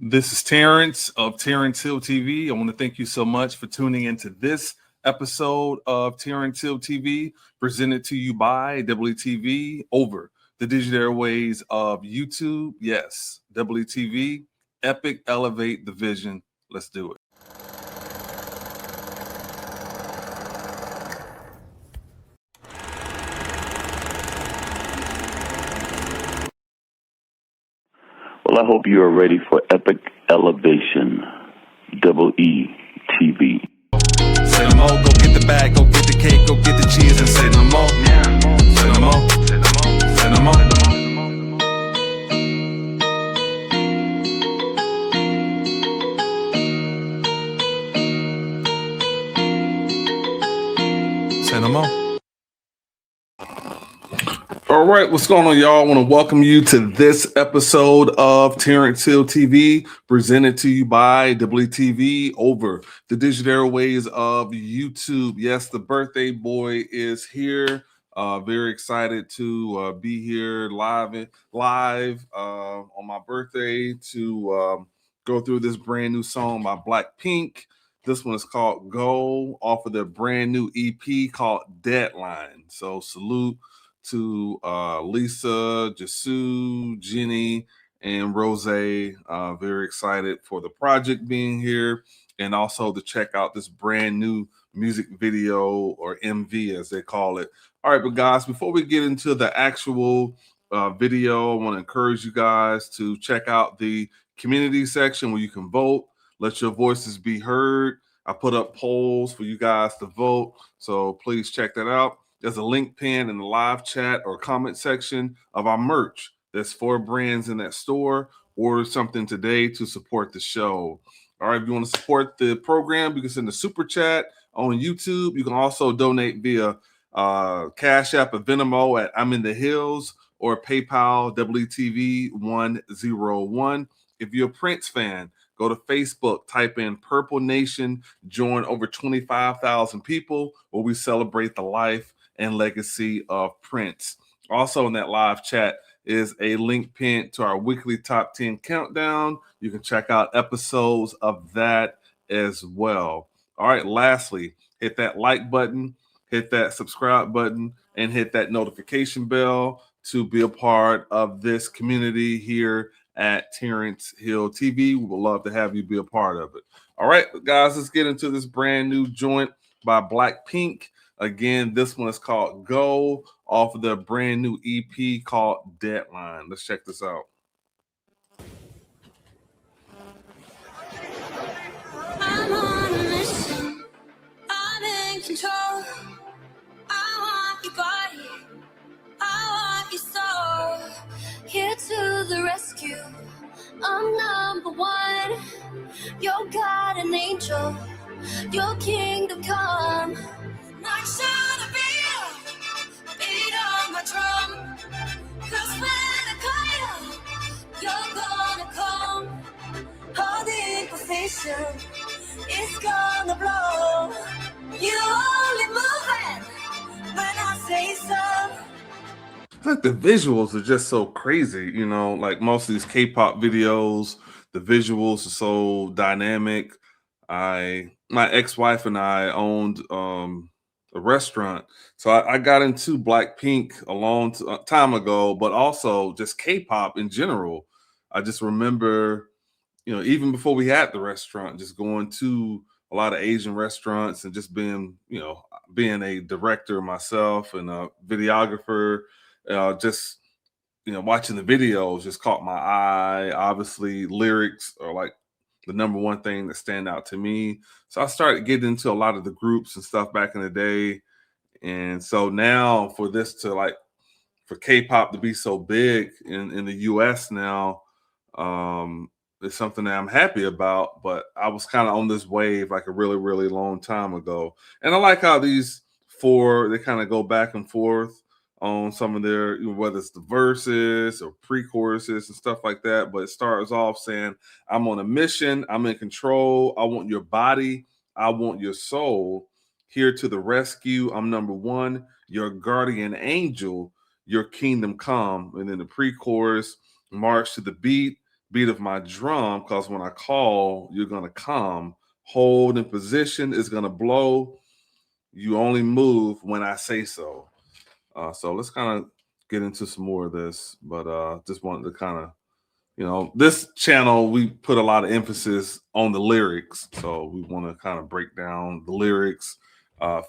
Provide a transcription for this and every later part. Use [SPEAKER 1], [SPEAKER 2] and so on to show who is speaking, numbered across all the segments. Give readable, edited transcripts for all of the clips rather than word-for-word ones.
[SPEAKER 1] This is Terrance of Terrance Hill TV. I want to thank you so much for tuning into this episode of Terrance Hill TV, presented to you by WTV over the digital airways of YouTube. Yes, WTV, Epic, Elevate the Vision. Let's do it.
[SPEAKER 2] Well, I hope you are ready for Epic Elevation, WETV.
[SPEAKER 1] Say no more, go get the bag, go get the cake, go get the cheese, and say no more. Say no more, say no more. Say no more. All right, what's going on, y'all? I want to welcome you to this episode of Terrance Hill TV, presented to you by WTV over the digital airways of YouTube. Yes, the birthday boy is here. Very excited to be here live on my birthday to go through this brand new song by BLACKPINK. This one is called Go, off of their brand new EP called Deadline. So salute to Lisa, Jasu, Jenny, and Rose. Very excited for the project being here, and also to check out this brand new music video, or MV as they call it. All right, but guys, before we get into the actual video, I want to encourage you guys to check out the community section where you can vote. Let your voices be heard. I put up polls for you guys to vote, so please check that out. There's a link pinned in the live chat or comment section of our merch. There's 4 brands in that store. Order something today to support the show. All right, if you want to support the program, you can send a super chat on YouTube. You can also donate via Cash App or Venmo at I'm in the Hills, or PayPal WTV101. If you're a Prince fan, go to Facebook, type in Purple Nation, join over 25,000 people where we celebrate the life and legacy of Prince. Also in that live chat is a link pinned to our weekly top 10 countdown. You can check out episodes of that as well. All right, lastly, hit that like button, hit that subscribe button, and hit that notification bell to be a part of this community here at Terrance Hill TV. We would love to have you be a part of it. All right, guys, let's get into this brand new joint by BLACKPINK. Again, this one is called Go, off of their brand new EP called Deadline. Let's check this out.
[SPEAKER 3] I'm on a mission. I'm in control. I want your body. I want your soul. Here to the rescue. I'm number 1. Your God, an angel. Your kingdom come. Not sure to beat on my drum. 'Cause when I call you, you're gonna come. All the imperfection is gonna blow. You only moving when I say so.
[SPEAKER 1] I think the visuals are just so crazy, you know, like most of these K-pop videos, the visuals are so dynamic. My ex-wife and I owned a restaurant, so I got into BLACKPINK a long time ago, but also just K-pop in general. I just remember, you know, even before we had the restaurant, just going to a lot of Asian restaurants and just being, you know, being a director myself and a videographer, just, you know, watching the videos just caught my eye. Obviously, lyrics are like the number one thing that stand out to me. So I started getting into a lot of the groups and stuff back in the day. And so now for this to like, for K-pop to be so big in the US now, it's something that I'm happy about. But I was kind of on this wave like a really, really long time ago. And I like how these 4, they kind of go back and forth on some of their, you know, whether it's the verses or pre-choruses and stuff like that. But it starts off saying, I'm on a mission, I'm in control, I want your body, I want your soul. Here to the rescue, I'm number 1, your guardian angel, your kingdom come. And then the pre-chorus, march to the beat, beat of my drum, because when I call, you're gonna come. Hold in position, it's gonna blow. You only move when I say so. So let's kind of get into some more of this, but just wanted to kind of, this channel, we put a lot of emphasis on the lyrics. So we want to kind of break down the lyrics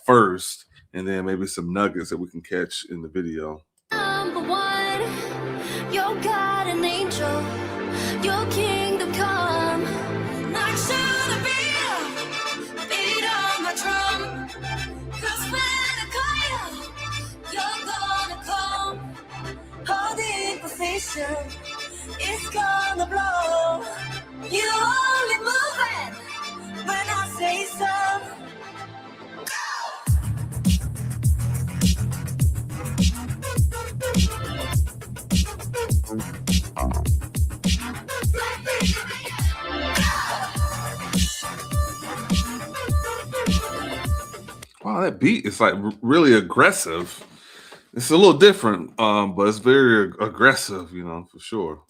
[SPEAKER 1] first, and then maybe some nuggets that we can catch in the video.
[SPEAKER 3] Number one, you're God an angel, your kingdom come. Not sure to beat on my drum, 'cause when I call you, you're gonna come. All the imperfection, it's gonna blow. You only move it when I say so.
[SPEAKER 1] Wow, that beat is like really aggressive. It's a little different, but it's very aggressive, for sure.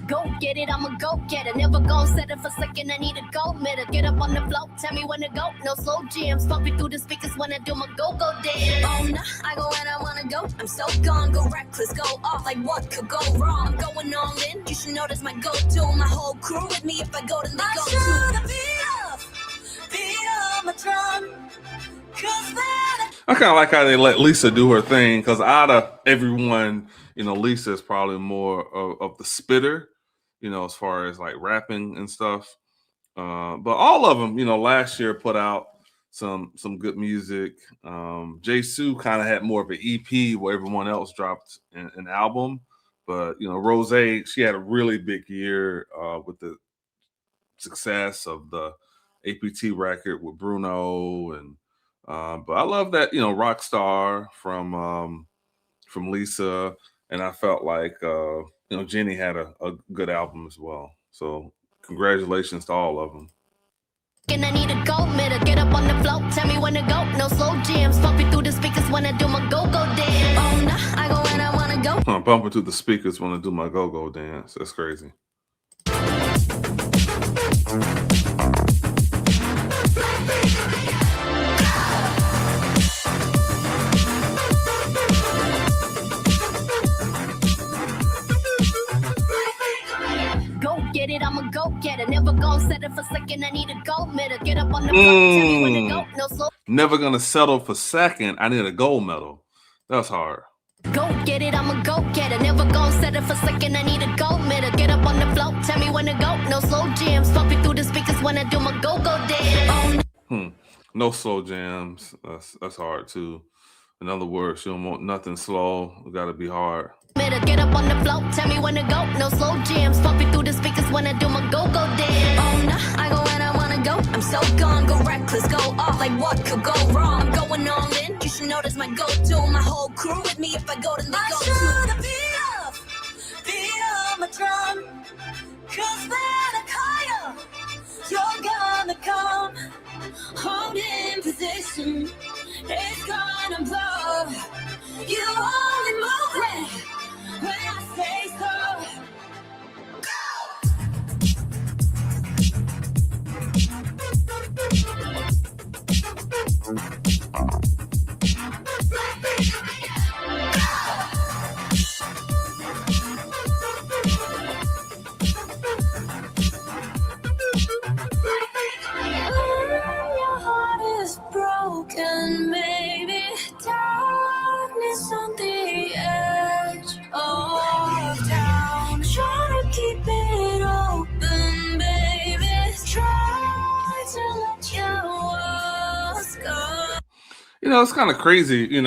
[SPEAKER 3] Go get it, I'ma go get it. Never gon' set it for second. I need a go middle. Get up on the floor, tell me when to go. No slow jams, pumping through the speakers when I do my go-go dance. Oh no, I go when I wanna go. I'm so gone, go reckless, go off like what could go wrong. I'm going all in, you should know that's my go-to. My whole crew with me if I go to the go-to. I should beat up my drum, 'cause that
[SPEAKER 1] I kind of like how they let Lisa do her thing, because out of everyone, Lisa is probably more of the spitter, as far as like rapping and stuff. But all of them, last year put out some good music. Jisoo kind of had more of an EP, where everyone else dropped an album. But Rose, she had a really big year with the success of the APT record with Bruno, and but I love that Rockstar from Lisa, and I felt like Jenny had a good album as well. So congratulations to all of them.
[SPEAKER 3] and I need a go middle. Get up on the floor, tell me when to go. No slow jams, pumping through the speakers when I do my go-go dance. Oh no, I go when I wanna go.
[SPEAKER 1] I'm bumping through the speakers when I do my go-go dance. That's crazy.
[SPEAKER 3] Go get it, I'ma go get it. Never gon' set it for second. I need a go middle. Get up on the floor, tell me when to go. No slow.
[SPEAKER 1] Never gonna settle for second. I need a gold medal. That's hard.
[SPEAKER 3] Go get it, I'ma go get it. Never gon' set it for second. I need a go middle. Get up on the floor, tell me when to go. No slow jams, pumping through the speakers when I do my go-go dance. Oh,
[SPEAKER 1] No slow jams. That's hard too. In other words, you don't want nothing slow. It gotta be hard.
[SPEAKER 3] get up on the floor, tell me when to go. No slow jams, pumping through the speakers when I do my go-go dance. Oh no, I go when I wanna go. I'm so gone, go reckless, go off like what could go wrong. I'm going all in, you should know that's my go-to. My whole crew with me if I go to the go-to. I should beat up my drum, 'cause when I call you, you're gonna come. Hold in position, it's gonna blow. You only move it when I say so. Your heart is broken, maybe darkness on the edge of town. Try to keep it open, baby. Try to let your walls go.
[SPEAKER 1] It's kind of crazy,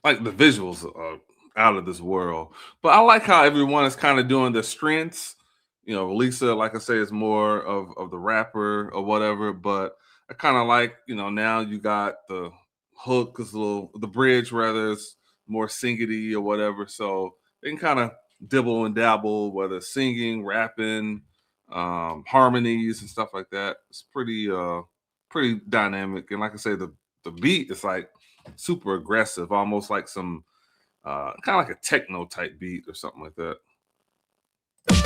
[SPEAKER 1] like the visuals are out of this world. But I like how everyone is kind of doing their strengths. Lisa, like I say, is more of the rapper or whatever. But I kind of like, now you got the hook is the bridge rather is more singity or whatever. So they can kind of dibble and dabble, whether singing, rapping, harmonies and stuff like that. It's pretty dynamic. And like I say, the beat is like super aggressive, almost like some kind of like a techno type beat or something like that.
[SPEAKER 3] Your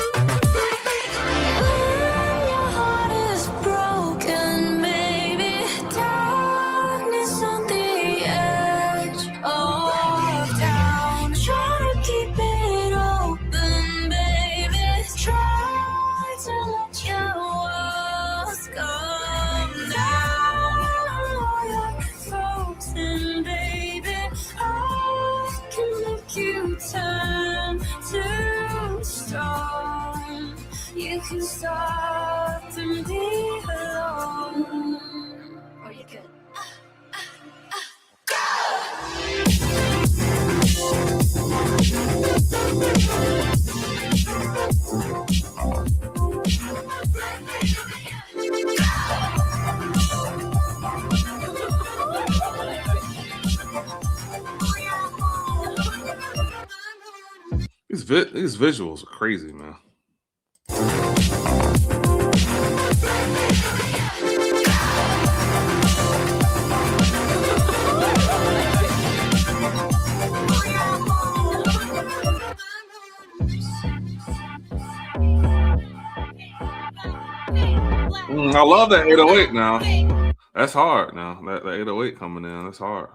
[SPEAKER 3] heart is broken, baby. Darkness on the edge of town. Try to keep it open, baby. Try to let your walls come down. You're frozen, baby. I can make you turn to stone. You can stop and be alone. Or you could.
[SPEAKER 1] These visuals are crazy, man. I love that 808 now. That's hard now. That 808 coming in, that's hard.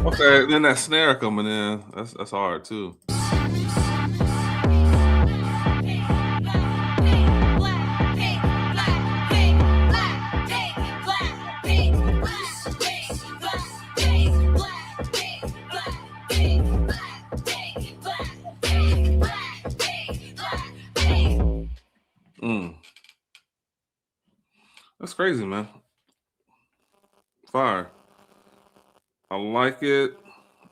[SPEAKER 1] Okay, then that snare coming in, that's hard too. That's crazy, man. Fire. I like it.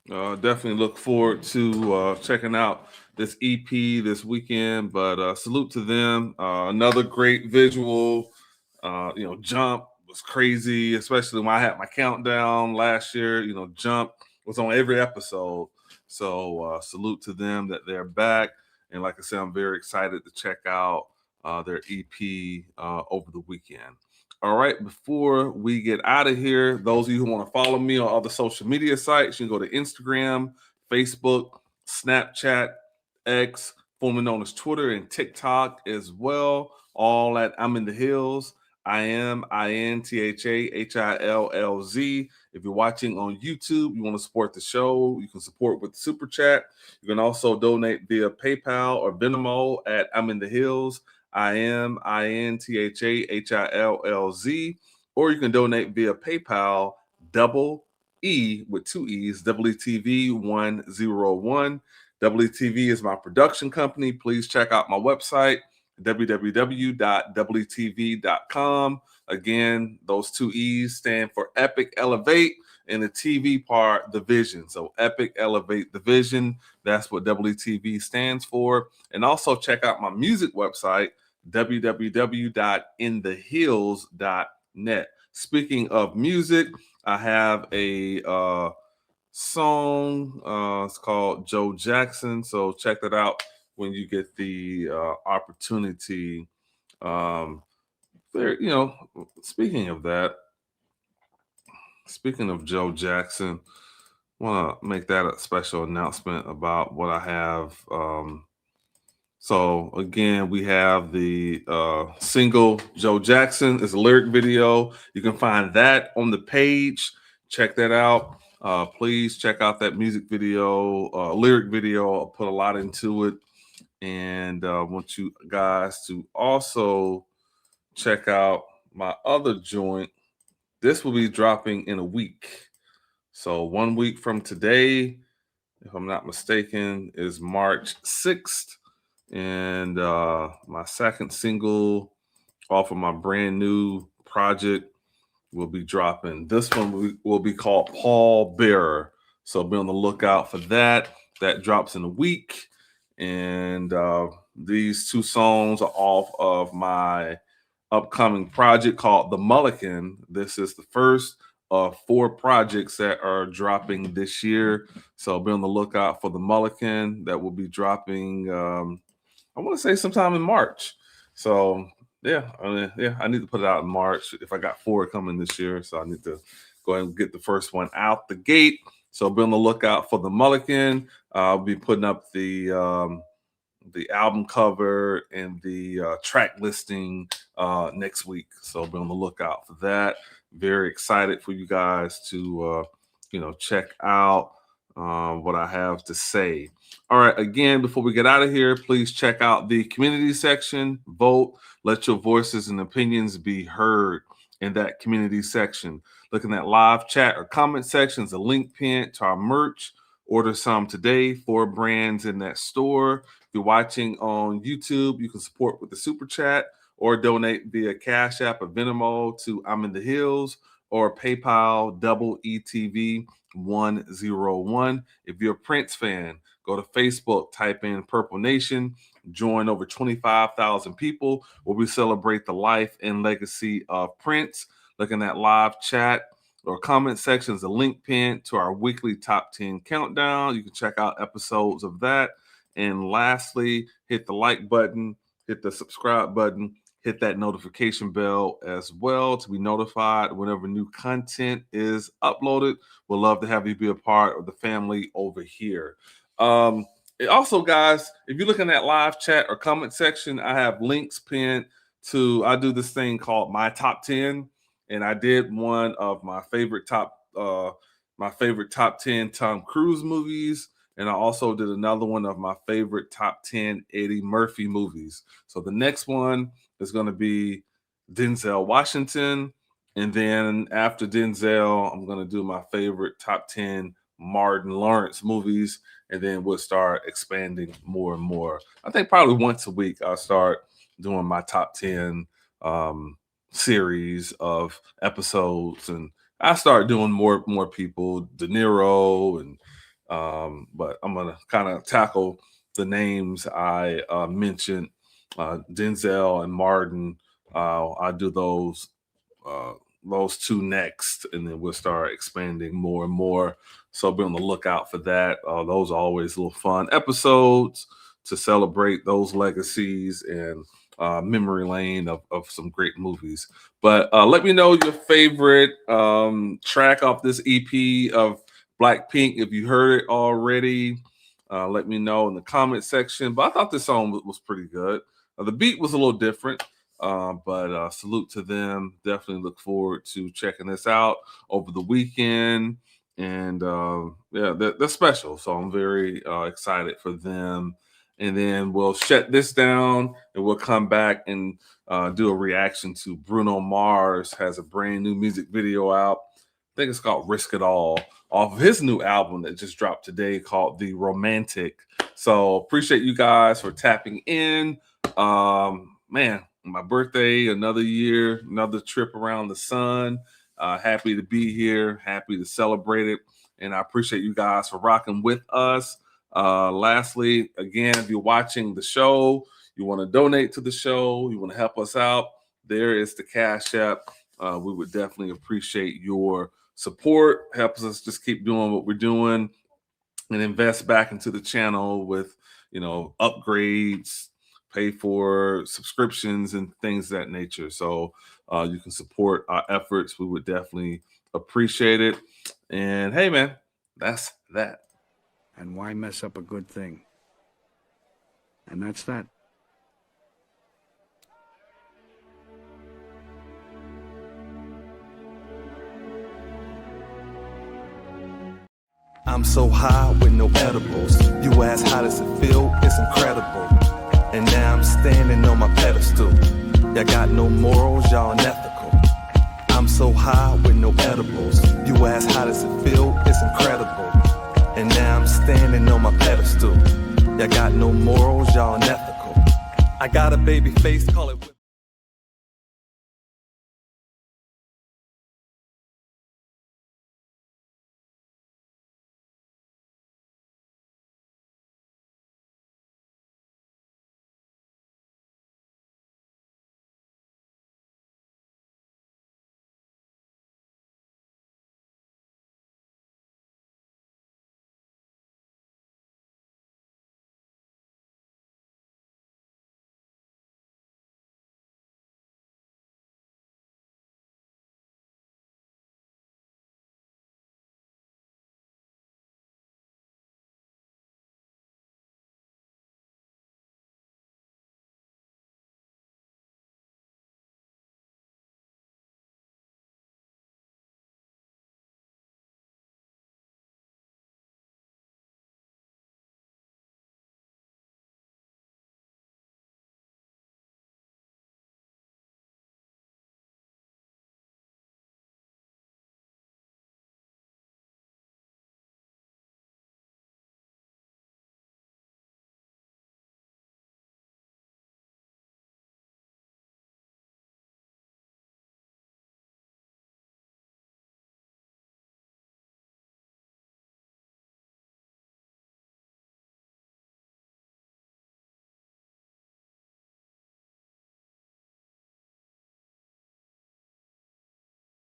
[SPEAKER 1] Definitely look forward to checking out this EP this weekend. But salute to them. Another great visual. Jump was crazy, especially when I had my countdown last year. Jump was on every episode. So salute to them that they're back. And like I said, I'm very excited to check out their EP over the weekend. All right, before we get out of here, those of you who want to follow me on other social media sites, you can go to Instagram, Facebook, Snapchat, X, formerly known as Twitter, and TikTok as well. All at I'm in the Hills. I am INTHAHILLZ. If you're watching on YouTube, you want to support the show, you can support with Super Chat. You can also donate via PayPal or Venmo at I'm in the Hills. I am INTHAHILLZ, or you can donate via PayPal, double E with two E's, DoubleETV101. DoubleETV is my production company. Please check out my website, www.doubleetv.com. Again, those two E's stand for Epic Elevate, and the TV part, the vision. So Epic Elevate the Vision. That's what WTV stands for. And also check out my music website, www.inthehills.net. Speaking of music, I have a song. It's called Joe Jackson. So check that out when you get the opportunity. Speaking of that, speaking of Joe Jackson, I want to make that a special announcement about what I have. So again, we have the single Joe Jackson. It's a lyric video. You can find that on the page. Check that out. Please check out that music video, lyric video. I'll put a lot into it. And I want you guys to also check out my other joint. This will be dropping in a week. So 1 week from today, if I'm not mistaken, is March 6th. And my second single off of my brand new project will be dropping. This one will be called Paul Bearer. So be on the lookout for that. That drops in a week. And these two songs are off of my upcoming project called The Mulligan. This is the first of 4 projects that are dropping this year. So be on the lookout for The Mulligan that will be dropping, I want to say sometime in March. So yeah, I need to put it out in March if I got 4 coming this year. So I need to go ahead and get the first one out the gate. So be on the lookout for The Mulligan. I'll be putting up the album cover and the track listing next week. So be on the lookout for that. Very excited for you guys to check out what I have to say. All right, again, before we get out of here, please check out the community section. Vote. Let your voices and opinions be heard in that community section. Looking at live chat or comment sections, a link pinned to our merch. Order some today. 4 brands in that store. If you're watching on YouTube, you can support with the super chat or donate via Cash App or Venmo to I'm in the Hills or PayPal DoubleETV101. If you're a Prince fan, go to Facebook, type in Purple Nation, join over 25,000 people where we celebrate the life and legacy of Prince. Looking at live chat or comment sections, a link pinned to our weekly top 10 countdown. You can check out episodes of that. And lastly, hit the like button, hit the subscribe button, hit that notification bell as well to be notified whenever new content is uploaded. We'd love to have you be a part of the family over here. Also, guys, if you're looking at live chat or comment section, I have links pinned to, I do this thing called My Top 10. And I did one of my favorite top 10 Tom Cruise movies. And I also did another one of my favorite top 10 Eddie Murphy movies. So the next one is going to be Denzel Washington. And then after Denzel, I'm going to do my favorite top 10 Martin Lawrence movies. And then we'll start expanding more and more. I think probably once a week I'll start doing my top 10 series of episodes, and I start doing more people, De Niro, and but I'm gonna kind of tackle the names I mentioned, Denzel and Martin. I do those 2 next, and then we'll start expanding more and more. So be on the lookout for that. Those are always little fun episodes to celebrate those legacies and memory lane of some great movies. But let me know your favorite track off this EP of BLACKPINK. If you heard it already, let me know in the comment section. But I thought this song was pretty good. The beat was a little different, but salute to them. Definitely look forward to checking this out over the weekend. And yeah, they're special. So I'm very excited for them. And then we'll shut this down and we'll come back and do a reaction to Bruno Mars. Has a brand new music video out. I think it's called Risk It All, off of his new album that just dropped today called The Romantic. So appreciate you guys for tapping in. Man, my birthday, another year, another trip around the sun. Happy to be here, happy to celebrate it. And I appreciate you guys for rocking with us. Lastly, again, if you're watching the show, you want to donate to the show, you want to help us out, there is the Cash App. We would definitely appreciate your support. Helps us just keep doing what we're doing and invest back into the channel with, upgrades, pay for subscriptions and things of that nature. So you can support our efforts. We would definitely appreciate it. And hey, man, that's that.
[SPEAKER 4] And why mess up a good thing? And that's that.
[SPEAKER 5] I'm so high with no edibles. You ask how does it feel? It's incredible. And now I'm standing on my pedestal. Y'all got no morals, y'all unethical. I'm so high with no edibles. You ask how does it feel? It's incredible. And now I'm standing on my pedestal. Y'all got no morals, y'all unethical. I got a baby face, call it